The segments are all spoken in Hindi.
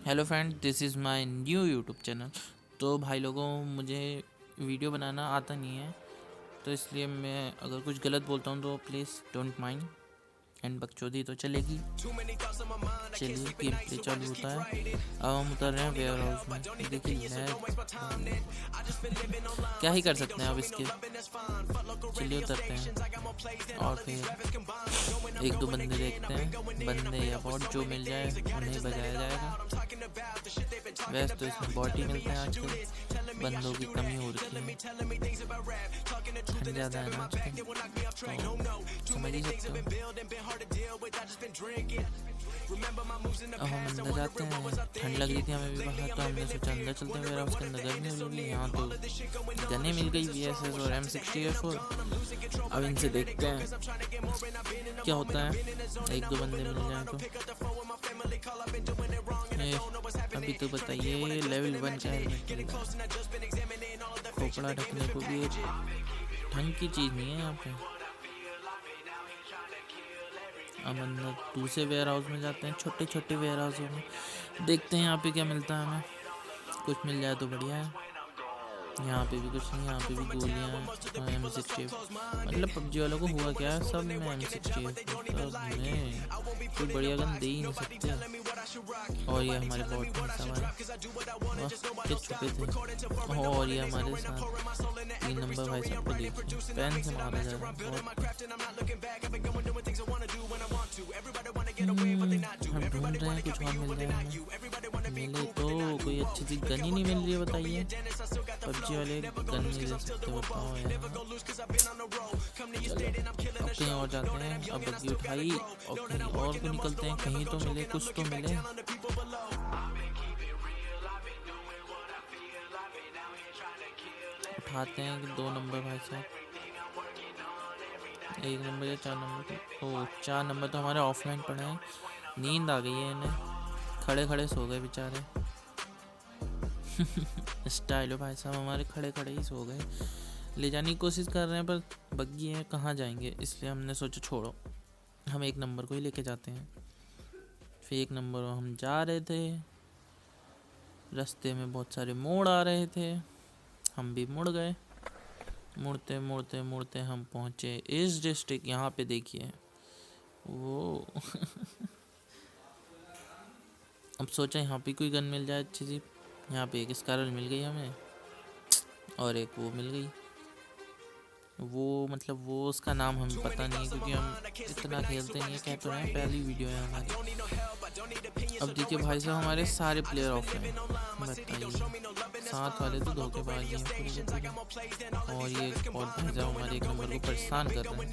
Hello friend, this is my new YouTube channel. तो भाई लोगों, मुझे वीडियो बनाना आता नहीं है, तो इसलिए मैं अगर कुछ गलत बोलता हूँ तो प्लीज़ डोंट माइंड। एंड बकचोदी तो चलेगी। चलिए गेम प्ले चालू होता है। अब हम उतर रहे हैं वेयर हाउस में। देखिए क्या ही कर सकते हैं अब इसके। चलिए उतरते हैं और फिर एक दो बंदे देखते हैं। बंदे या बॉट जो मिल जाए उन्हें बजाया जाएगा। वैसे तो इसमें बॉट ही मिलते हैं आजकल, बंदों की कमी हो रखी है। ठंड ज़्यादा है ना आजकल, तो समझ ही सकते हो। अब हम अंदर जाते हैं। ठंड लग रही थी हमें भी बाहर, तो हमने सोचा अंदर चलते हैं। वेयर उसके अंदर गर्मी हो रही है। यहाँ तो गने मिल गई VSS और M64। अब इनसे देखते हैं क्या होता है। एक दो बंदे मिल जाए तो अभी तो बताइए लेवल 1 का हेलमेट मिल रहा है। खोपड़ा ढकने को भी एक ढंग की चीज़ नहीं है यहाँ पे। अब अंदर दूसरे वेयर हाउस में जाते हैं। छोटे छोटे वेयर हाउसों में देखते हैं यहाँ पे क्या मिलता है हमें। कुछ मिल जाए तो बढ़िया है। यहाँ पे भी कुछ नहीं, यहाँ पे भी गोलियाँ और M60। मतलब PUBG वालों को हुआ क्या है, सब में M60 में कोई बढ़िया गन दे ही नहीं सकते। और ये हमारे बॉट में सवाल के छुपे थे। और ये हमारे साथ 3 नंबर भाई साहब को देखिए, पेन से मारा जा रहा है। हम ढूंढ रहे हैं कुछ और मिल जाए हमें। मिले तो कोई अच्छी सी गन ही नहीं मिल रही है, बताइए। PUBG वाले गन नहीं दे सकते, बताओ यार। अब कहीं और जाते हैं। अब बग्गी उठाई और कहीं और को निकलते हैं। कहीं तो मिले, कुछ तो मिले। उठाते हैं कि 2 नंबर भाई साहब, 1 नंबर या 4 नंबर। ओ 4 नंबर तो हमारे ऑफलाइन पड़े हैं। नींद आ गई है इन्हें, खड़े खड़े सो गए बेचारे। स्टाइल हो भाई साहब, हमारे खड़े खड़े ही सो गए। ले जाने की कोशिश कर रहे हैं पर बग्गी है, कहाँ जाएंगे। इसलिए हमने सोचा छोड़ो, हम 1 नंबर को ही लेके जाते हैं। फिर 1 नंबर हम जा रहे थे, रास्ते में बहुत सारे मोड़ आ रहे थे, हम भी मुड़ गए। मुड़ते मुड़ते मुड़ते हम पहुँचे इस डिस्ट्रिक्ट। यहाँ पे देखिए वो अब सोचा यहाँ पे कोई गन मिल जाए अच्छी सी। यहाँ पे एक स्कारल मिल गई हमें और एक वो मिल गई। वो मतलब वो उसका नाम हमें पता नहीं है, क्योंकि हम इतना खेलते नहीं है। कह तो रहे हैं पहली वीडियो है हमारी। अब देखिए भाई साहब, हमारे सारे प्लेयर ऑफ हैं, बताइए। साथ वाले तो धोखेबाज हैं पूरे के पूरे। और ये और भाई साहब हमारे 1 नंबर को परेशान कर रहे हैं।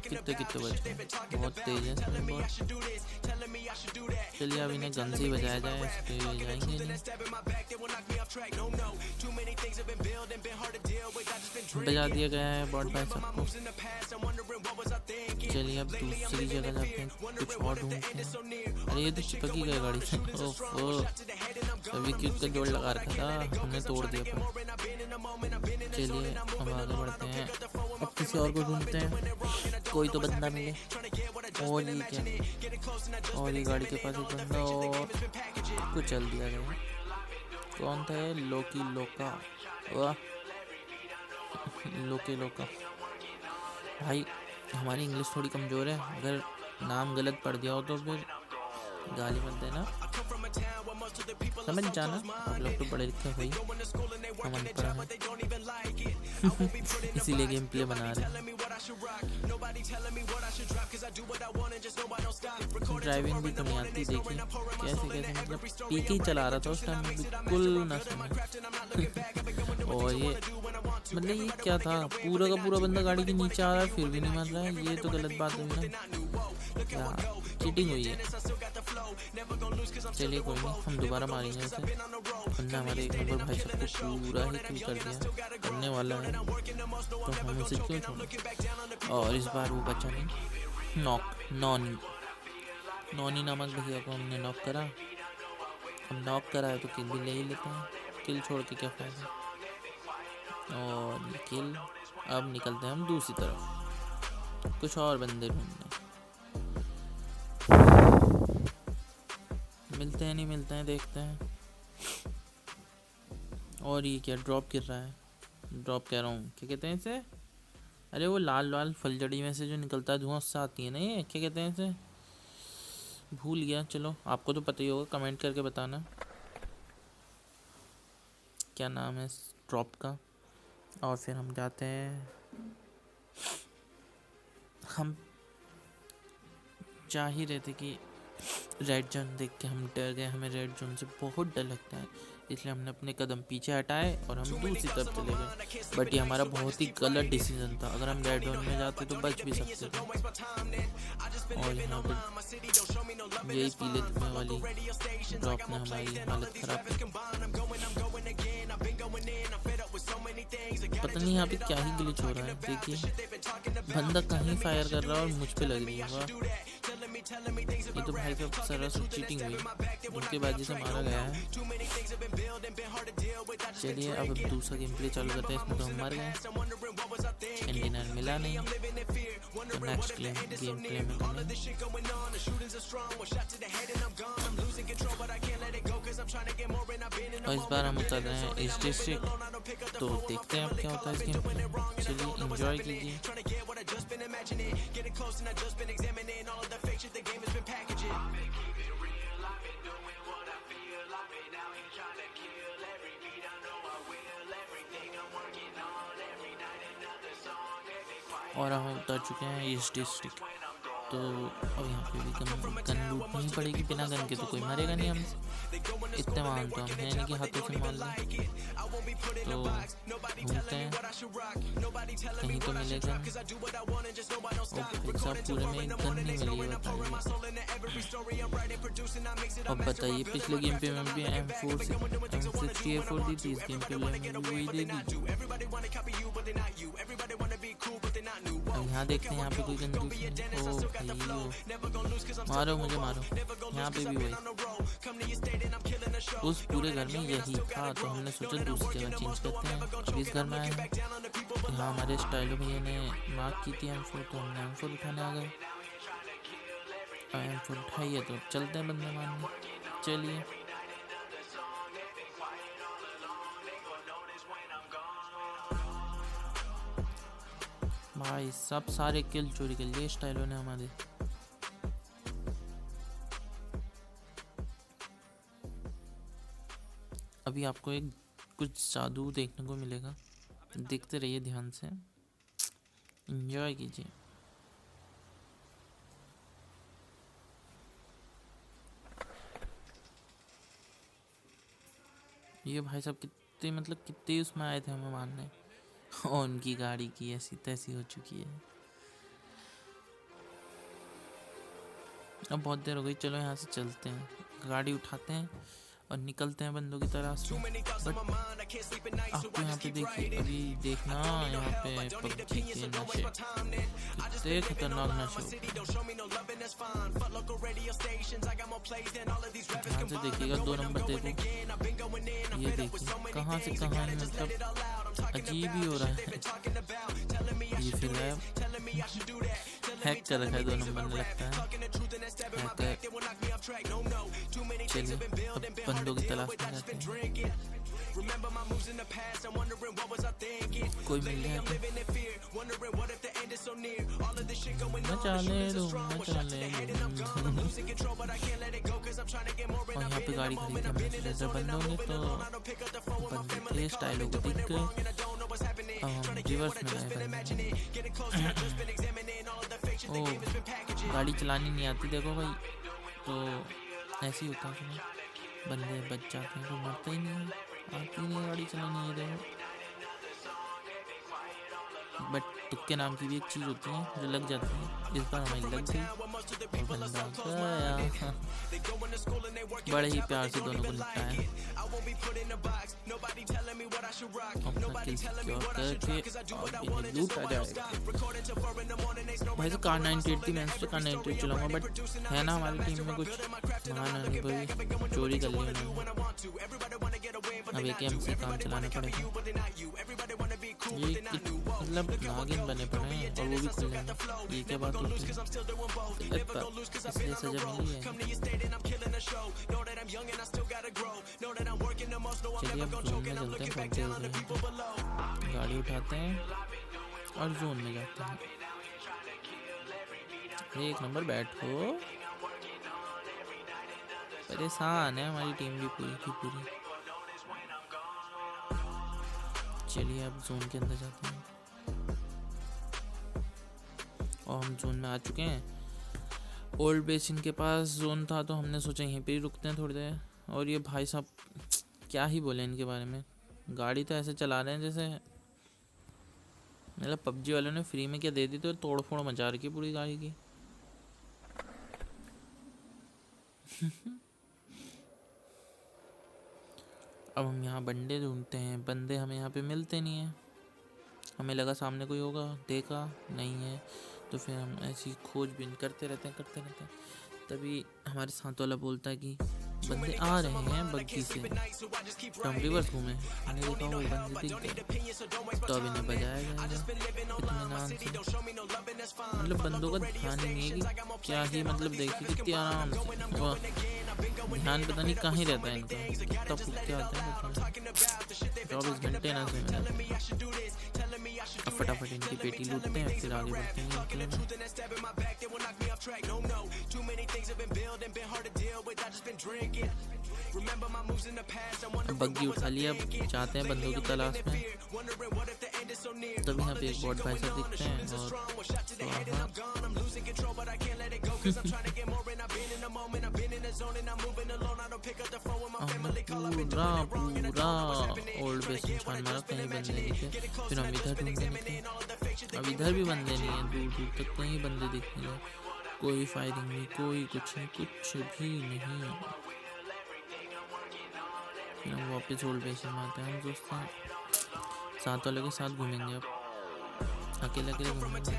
कितने कितने बच गए, बहुत तेज है सब बहुत। चलिए अब इन्हें गन से ही बजाया जाए, इस पे जाएंगे नहीं। बजा दिया गया है बॉट भाई सबको। चलिए अब दूसरी जगह जाते हैं, कुछ और ढूंढते हैं। अरे ये तो चिपक ही गई गाड़ी से। ओफो, सभी की उसका जोड़ लगा रखा था, हमने तोड़ दिया पर। चलिए अब आगे बढ़ते हैं। अब किसी और को ढूंढते हैं, कोई तो बंदा मिले। और ये क्या, और ये गाड़ी के पास एक बंदा और कुछ चल दिया गया। कौन था ये? लोकी लोका। वाह लोके लोका। भाई हमारी इंग्लिश थोड़ी कमज़ोर है, अगर नाम गलत पढ़ दिया हो तो फिर गाली मत देना, समझ जाना। आप लोग तो पढ़े लिखे हुई, हम अनपढ़ हैं। इसीलिए गेम प्ले बना रहे हैं। ड्राइविंग भी तो नहीं आती, देखिए कैसे कैसे, मतलब पीके ही चला रहा था उस टाइम, बिल्कुल ना समझ। और ये मतलब ये क्या था, पूरा का पूरा बंदा गाड़ी के नीचे आ रहा है फिर भी नहीं मर रहा है। ये तो गलत बात हुई ना, क्या चीटिंग हुई है। चलिए कोई नहीं, हम दोबारा मारेंगे उसे। बंदा हमारे 1 नंबर भाई सबको पूरा ही किल कर दिया, करने वाला है, तो हम उसे क्यों छोड़ें। और इस बार वो बचा नहीं। नॉनी नॉनी नामक भैया को हमने नॉक करा। हम नॉक करा है तो किल भी ले ही लेते हैं, किल छोड़ के क्या फ़ायदा। और ये किल। अब निकलते हैं हम दूसरी तरफ, कुछ और बंदे ढूंढने। मिलते हैं नहीं मिलते हैं, देखते हैं। और ये क्या ड्रॉप गिर रहा है, ड्रॉप कह रहा हूँ, क्या कहते हैं इसे, अरे वो लाल लाल फुलझड़ी में से जो निकलता है धुआं, उससे आती है ना ये, क्या कहते हैं इसे, भूल गया। चलो आपको तो पता ही होगा, कमेंट करके बताना क्या नाम है इस ड्रॉप का। और फिर हम जाते हैं, हम चाह ही रहे थे कि रेड जोन देख के हम डर गए, हमें रेड जोन से बहुत डर लगता है, इसलिए हमने अपने कदम पीछे हटाए और हम दूसरी तरफ चले गए। बट ये हमारा बहुत ही गलत डिसीजन था, अगर हम रेड जोन में जाते तो बच भी सकते थे। और यहाँ पर यही पीले धुएं वाली ड्रॉप ने हमारी हालत खराब की। पता नहीं यहाँ पे क्या ही ग्लिच हो रहा है, देखिए बंदा कहीं फायर कर रहा है और मुझ पे लग रही है। वाह, ये तो भाई साहब सरासर चीटिंग हुई, उनके बाजी से मारा गया है। चलिए अब दूसरा गेम प्ले चालू करते हैं, इसमें तो हम मर गए, इंडियन मिला नहीं, तो नेक्स्ट गेम प्ले में और इस बार हम उतर रहे हैं ईस्ट डिस्ट्रिक्ट, तो देखते हैं अब क्या होता है इस गेम में। चलिए एंजॉय कीजिए। और हम उतर चुके हैं ईस्ट डिस्ट्रिक्ट, तो अब यहाँ पे भी गन लूटनी पड़ेगी, बिना गन के तो कोई मरेगा नहीं। हम इतने मान तो हम है नहीं कि हाथों से मार लें, तो घूमते हैं कहीं तो मिलेगा। सब पूरे में एक गन नहीं मिली है, बताइए। अब बताइए पिछले गेम पे मैं भी M60A4 दी थी, इस गेम पे भी वही दे दी। अब यहाँ देखते हैं, यहाँ पे कोई गन दूसरी, ओ भाई मारो मुझे मारो, यहाँ पे भी वही, उस पूरे घर में यही था, तो हमने सोचा दूसरी जगह चेंज करते हैं। अब इस घर में आए हैं, यहाँ हमारे स्टाइलो भैया ने मार्क की थी M4, तो हमने M4 उठाने आ गए। M4 उठाई है तो चलते हैं बंदे मारने। चलिए भाई सब सारे किल चोरी कर लिए स्टाइलो ने हमारे। अभी आपको एक कुछ जादू देखने को मिलेगा, देखते रहिए ध्यान से, एंजॉय कीजिए। ये भाई साहब कितने मतलब कितने उसमें आए थे हमें मारने, और उनकी गाड़ी की ऐसी तैसी हो चुकी है। अब बहुत देर हो गई, चलो यहाँ से चलते हैं, गाड़ी उठाते हैं और निकलते हैं बंदों की तलाश में। बट आपको यहाँ पे देखिए, अभी देखना यहाँ पे पबजी के नशे, कितने खतरनाक नशे। ध्यान से देखिएगा, 2 नंबर देखो, ये देखिए कहाँ से कहाँ है, मतलब अजीब ही हो रहा है। ये फिर हैक कर रखा है 2 नंबर में, लगता है हैकर। चलिए अब बंदों की तलाश में जाते हैं, कोई मिल जाए मचा ले दो। और यहाँ पे गाड़ी खड़ी थी, हमने सोचा बंदों ने, तो बंदे थे स्टाइलों को दिख गए, हम रिवर्स में गए। ओ गाड़ी चलानी नहीं आती देखो भाई, तो ऐसे ही होता है, बंदे बच जाते हैं, तो मरते ही नहीं है, आती नहीं गाड़ी चलानी है देखो। बट तुक्के नाम की भी एक चीज़ होती है जो लग जाती है, इस बार हमारी लग गई और बंदा गया। बड़े ही प्यार से दोनों को निपटाया, अपना किल सिक्योर करके लूटा जाएगा। भाई तो कार 98 थी, मैं तो कार 98 चलाऊंगा, बट है ना हमारी टीम में कुछ महान अनुभवी, चोरी कर लिया उन्होंने। अब एक MC काम चलाना पड़ेगा। मतलब नागिन बने पड़े हैं और वो भी खुले में, ये क्या बात होती है? इसलिए सजा मिली है। चलिए अब जोन में चलते हैं, पहुंचे हो गए हैं, गाड़ी उठाते हैं और जोन में जाते हैं। एक नंबर बैठो, परेशान है हमारी टीम भी पूरी की पूरी। चलिए अब जोन के अंदर जाते हैं और हम जोन में आ चुके हैं। ओल्ड बेसिन के पास जोन था तो हमने सोचा यहीं पे ही रुकते हैं थोड़ी देर। और ये भाई साहब क्या ही बोले इनके बारे में, गाड़ी तो ऐसे चला रहे हैं जैसे मतलब पबजी वालों ने फ्री में क्या दे दी तो तोड़ फोड़ मचा रखी पूरी गाड़ी की। अब हम यहाँ बंदे ढूंढते हैं, बंदे हमें यहाँ पे मिलते नहीं हैं। हमें लगा सामने कोई होगा, देखा नहीं है तो फिर हम ऐसी खोजबीन करते रहते हैं। तभी हमारे साथ वाला बोलता है कि बंदे आ रहे हैं बग्गी से, तो हम रिवर्स घूमे, हमने देखा वो बंदे दिख गए तो अब इन्हें बजाया जाएगा इत्मीनान से। मतलब बंदों का ध्यान ही नहीं है कि क्या ही, मतलब देखिए कितनी आराम से, ध्यान पता नहीं कहाँ ही रहता है इनका, कितना फूक के आते हैं 24 घंटे ना से। अब फटाफट इनकी पेटी लूटते हैं फिर आगे बढ़ते हैं। बग्गी उठा लिया, अब जाते हैं बंदों की तलाश में। तभी यहाँ पे एक बॉट भाई साहब दिखते हैं और पूरा ओल्ड बेसिन छान मारा, कहीं बंदे नहीं दिखे। फिर हम इधर ढूंढने निकले, अब इधर भी बंदे नहीं है, दूर दूर तक कहीं बंदे दिख नहीं रहे, कोई फायरिंग नहीं, कोई कुछ नहीं, कुछ भी नहीं। फिर हम वापस ओल्ड बेसिन में आते हैं। हम दोस्तों साथ वालों के साथ घूमेंगे, अब अकेले घूमेंगे।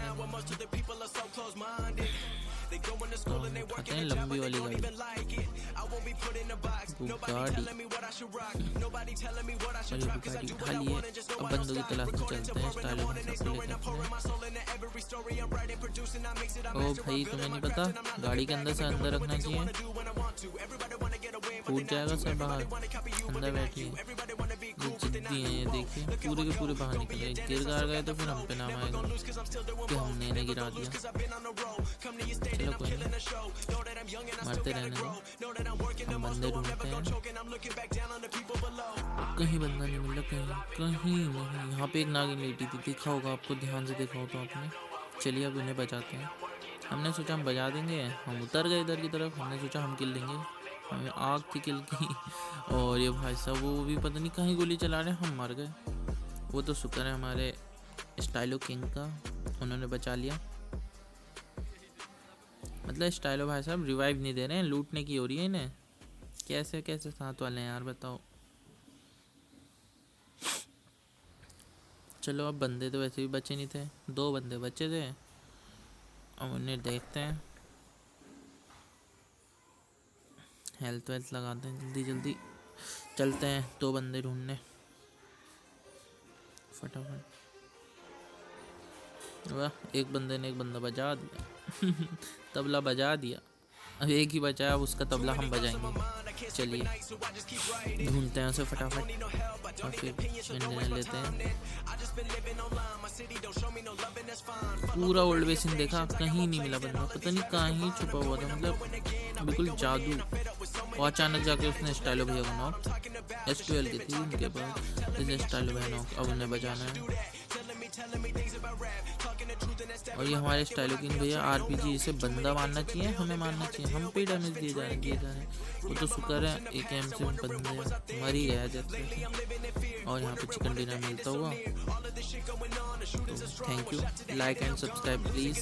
तो उठाते हैं लंबी वाली गाड़ी, बुगाड़ी उठा लिए। अब बंदों की तलाश में चलते हैं, स्टाइल ओ भाई तुम्हें नहीं पता गाड़ी के अंदर से अंदर रखना चाहिए, फूट जाएगा सर बाहर, अंदर बैठिए। ये जिद्दी हैं, ये देखिए पूरे के पूरे बाहर निकले, गिर गए तो फिर हम पे नाम आएगा कि हमने इन्हें गिरा दिया। चलो कोई नहीं, मरते रहने दो, हम बंदे ढूंढते हैं। कहीं बंदा नहीं मिल रहा, कहीं नहीं। यहाँ पे एक नागिन लेटी थी, देखा होगा आपको, ध्यान से देखा हो तो आपने। चलिए अब उन्हें बचाते हैं। हमने सोचा हम बजा देंगे, हम उतर गए इधर की तरफ, हमने सोचा हम किल लेंगे, हमें आग थी किल की। और ये भाई साहब वो भी पता नहीं कहीं गोली चला रहे, हम मर गए। वो तो शुक्र है हमारे स्टाइलो किंग का, उन्होंने बचा लिया। मतलब स्टाइलो भाई साहब रिवाइव नहीं दे रहे हैं, लूटने की हो रही है इन्हें। कैसे कैसे साथ वाले हैं यार, बताओ। चलो अब बंदे तो वैसे भी बचे नहीं थे, 2 बंदे बचे थे, अब उन्हें देखते हैं। हेल्थ वेल्थ लगाते हैं, जल्दी जल्दी चलते हैं 2 बंदे ढूंढने फटाफट। वाह, एक बंदे ने एक बंदा बजा दिया तबला बजा दिया। अब एक ही बचा है, अब उसका तबला हम बजाएंगे। चलिए ढूंढते हैं उसे फटाफट और फिर निर्णय लेते हैं। पूरा ओल्ड बेसिन देखा, कहीं नहीं मिला बंदा, पता नहीं कहीं छुपा हुआ था, मतलब बिल्कुल जादू। और अचानक जाके उसने स्टाइलो भैया को नॉक, S12 की थी उनके पास, इसलिए स्टाइलो भैया नॉक। अब उन्हें बचाना है। और ये हमारे स्टाइलो किंग भैया RPG, इसे बंदा मारना चाहिए, हमें मारना चाहिए, हम पे डैमेज दिए जा रहे हैं। वो तो शुक्र है AKM से बंदे मर ही गया जैसे। और यहाँ पे चिकन डिनर मिलता हुआ, तो thank you, like and subscribe please.